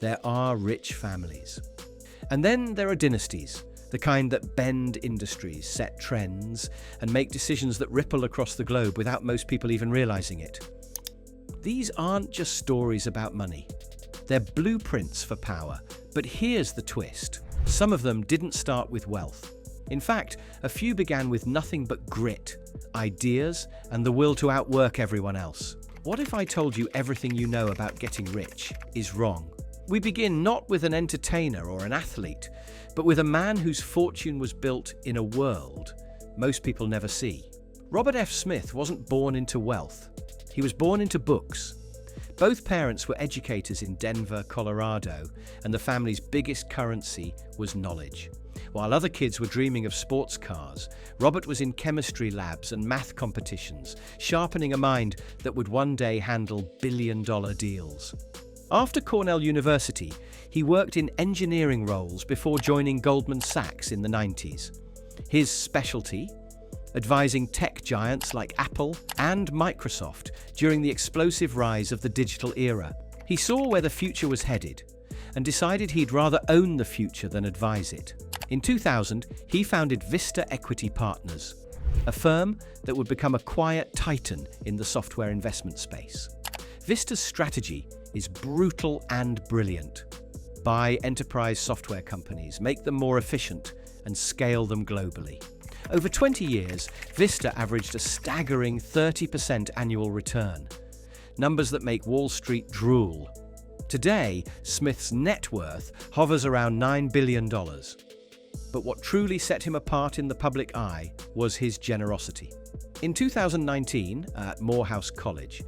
There are rich families. And then there are dynasties, the kind that bend industries, set trends, and make decisions that ripple across the globe without most people even realizing it. These aren't just stories about money. They're blueprints for power. But here's the twist. Some of them didn't start with wealth. In fact, a few began with nothing but grit, ideas, and the will to outwork everyone else. What if I told you everything you know about getting rich is wrong? We begin not with an entertainer or an athlete, but with a man whose fortune was built in a world most people never see. Robert F. Smith wasn't born into wealth. He was born into books. Both parents were educators in Denver, Colorado, and the family's biggest currency was knowledge. While other kids were dreaming of sports cars, Robert was in chemistry labs and math competitions, sharpening a mind that would one day handle billion-dollar deals. After Cornell University, he worked in engineering roles before joining Goldman Sachs in the 90s. His specialty? Advising tech giants like Apple and Microsoft during the explosive rise of the digital era. He saw where the future was headed and decided he'd rather own the future than advise it. In 2000, he founded Vista Equity Partners, a firm that would become a quiet titan in the software investment space. Vista's strategy is brutal and brilliant. Buy enterprise software companies, make them more efficient, and scale them globally. Over 20 years, Vista averaged a staggering 30% annual return, numbers that make Wall Street drool. Today, Smith's net worth hovers around $9 billion. But what truly set him apart in the public eye was his generosity. In 2019, at Morehouse College,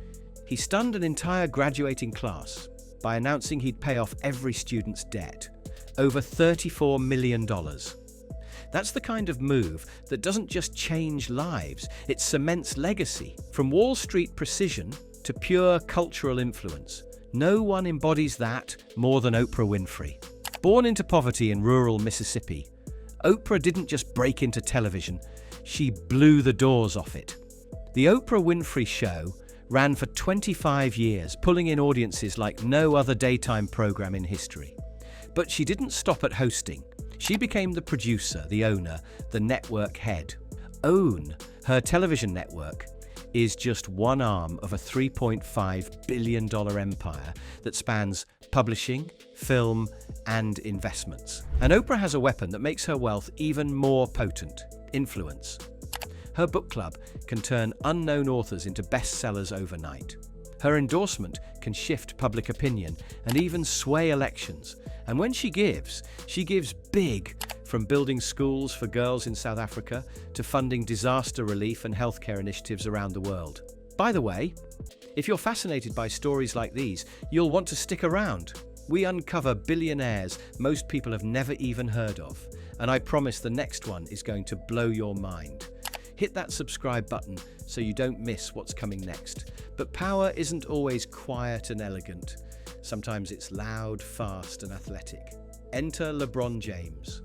he stunned an entire graduating class by announcing he'd pay off every student's debt, over $34 million. That's the kind of move that doesn't just change lives, it cements legacy. From Wall Street precision to pure cultural influence, no one embodies that more than Oprah Winfrey. Born into poverty in rural Mississippi, Oprah didn't just break into television, she blew the doors off it. The Oprah Winfrey Show ran for 25 years, pulling in audiences like no other daytime program in history. But she didn't stop at hosting. She became the producer, the owner, the network head. OWN, her television network, is just one arm of a $3.5 billion empire that spans publishing, film, and investments. And Oprah has a weapon that makes her wealth even more potent: influence. Her book club can turn unknown authors into bestsellers overnight. Her endorsement can shift public opinion and even sway elections. And when she gives big, from building schools for girls in South Africa to funding disaster relief and healthcare initiatives around the world. By the way, if you're fascinated by stories like these, you'll want to stick around. We uncover billionaires most people have never even heard of, and I promise the next one is going to blow your mind. Hit that subscribe button so you don't miss what's coming next. But power isn't always quiet and elegant. Sometimes it's loud, fast, and athletic. Enter LeBron James.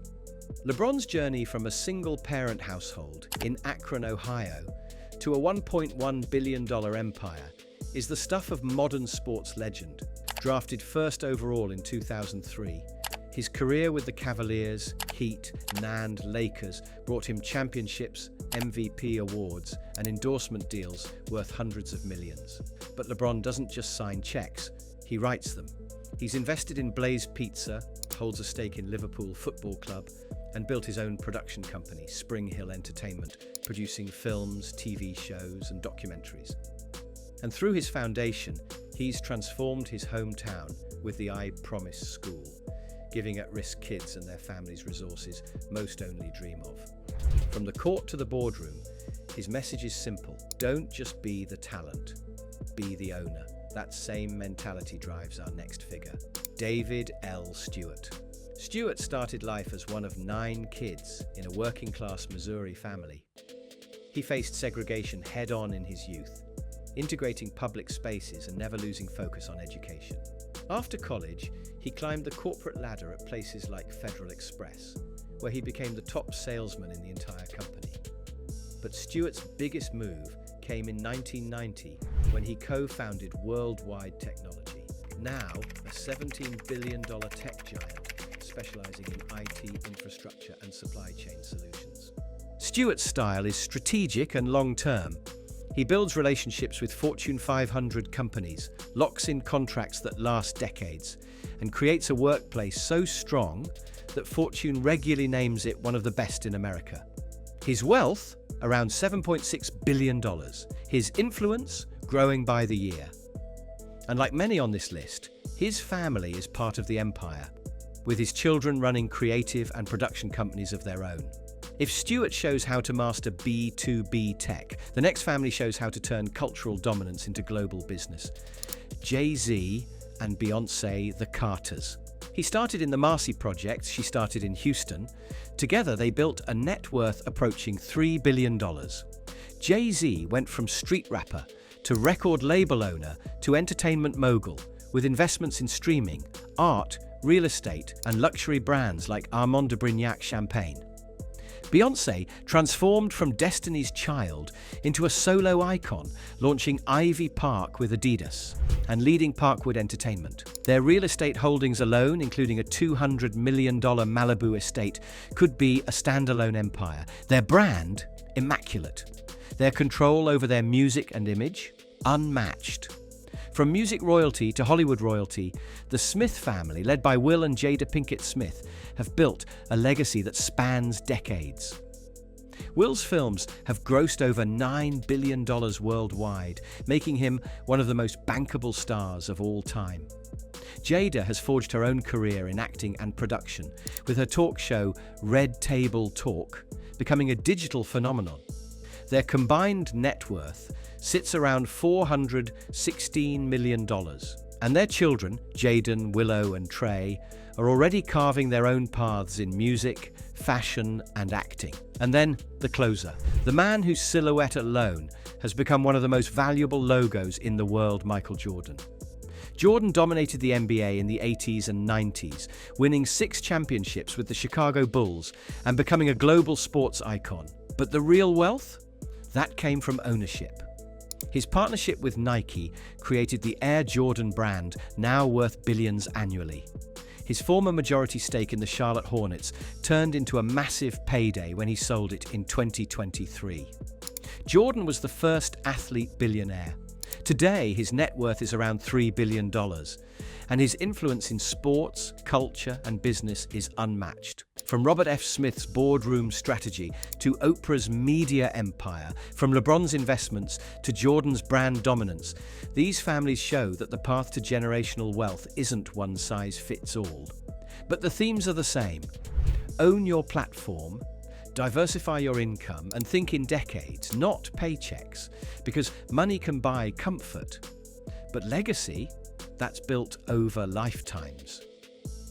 LeBron's journey from a single-parent household in Akron, Ohio, to a $1.1 billion empire is the stuff of modern sports legend. Drafted first overall in 2003, his career with the Cavaliers, Heat, and Lakers brought him championships, MVP awards, and endorsement deals worth hundreds of millions. But LeBron doesn't just sign checks, he writes them. He's invested in Blaze Pizza, holds a stake in Liverpool Football Club, and built his own production company, Spring Hill Entertainment, producing films, TV shows, and documentaries. And through his foundation, he's transformed his hometown with the I Promise School, giving at-risk kids and their families resources most only dream of. From the court to the boardroom, his message is simple: don't just be the talent, be the owner. That same mentality drives our next figure, David L. Stewart. Stewart started life as one of 9 kids in a working-class Missouri family. He faced segregation head-on in his youth, integrating public spaces and never losing focus on education. After college, he climbed the corporate ladder at places like Federal Express, where he became the top salesman in the entire company. But Stewart's biggest move came in 1990 when he co-founded Worldwide Technology, now a $17 billion tech giant specializing in IT infrastructure and supply chain solutions. Stuart's style is strategic and long-term. He builds relationships with Fortune 500 companies, locks in contracts that last decades, and creates a workplace so strong that Fortune regularly names it one of the best in America. His wealth, around $7.6 billion. His influence, growing by the year. And like many on this list, his family is part of the empire, with his children running creative and production companies of their own. If Stuart shows how to master B2B tech, the next family shows how to turn cultural dominance into global business. Jay-Z and Beyoncé, the Carters. He started in the Marcy Project, she started in Houston. Together they built a net worth approaching $3 billion. Jay-Z went from street rapper to record label owner to entertainment mogul, with investments in streaming, art, real estate, and luxury brands like Armand de Brignac champagne. Beyoncé transformed from Destiny's Child into a solo icon, launching Ivy Park with Adidas and leading Parkwood Entertainment. Their real estate holdings alone, including a $200 million Malibu estate, could be a standalone empire. Their brand, immaculate. Their control over their music and image, unmatched. From music royalty to Hollywood royalty, the Smith family, led by Will and Jada Pinkett Smith, have built a legacy that spans decades. Will's films have grossed over $9 billion worldwide, making him one of the most bankable stars of all time. Jada has forged her own career in acting and production, with her talk show Red Table Talk becoming a digital phenomenon. Their combined net worth sits around $416 million, and their children, Jaden, Willow and Trey, are already carving their own paths in music, fashion and acting. And then the closer, the man whose silhouette alone has become one of the most valuable logos in the world, Michael Jordan. Jordan dominated the NBA in the 80s and 90s, winning 6 championships with the Chicago Bulls and becoming a global sports icon. But the real wealth? That came from ownership. His partnership with Nike created the Air Jordan brand, now worth billions annually. His former majority stake in the Charlotte Hornets turned into a massive payday when he sold it in 2023. Jordan was the first athlete billionaire. Today, his net worth is around $3 billion, and his influence in sports, culture, and business is unmatched. From Robert F. Smith's boardroom strategy to Oprah's media empire, from LeBron's investments to Jordan's brand dominance, these families show that the path to generational wealth isn't one size fits all. But the themes are the same. Own your platform, diversify your income, and think in decades, not paychecks, because money can buy comfort, but legacy, that's built over lifetimes.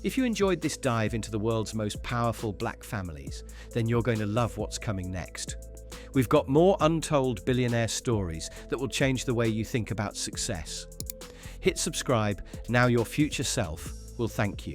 If you enjoyed this dive into the world's most powerful Black families, then you're going to love what's coming next. We've got more untold billionaire stories that will change the way you think about success. Hit subscribe, now your future self will thank you.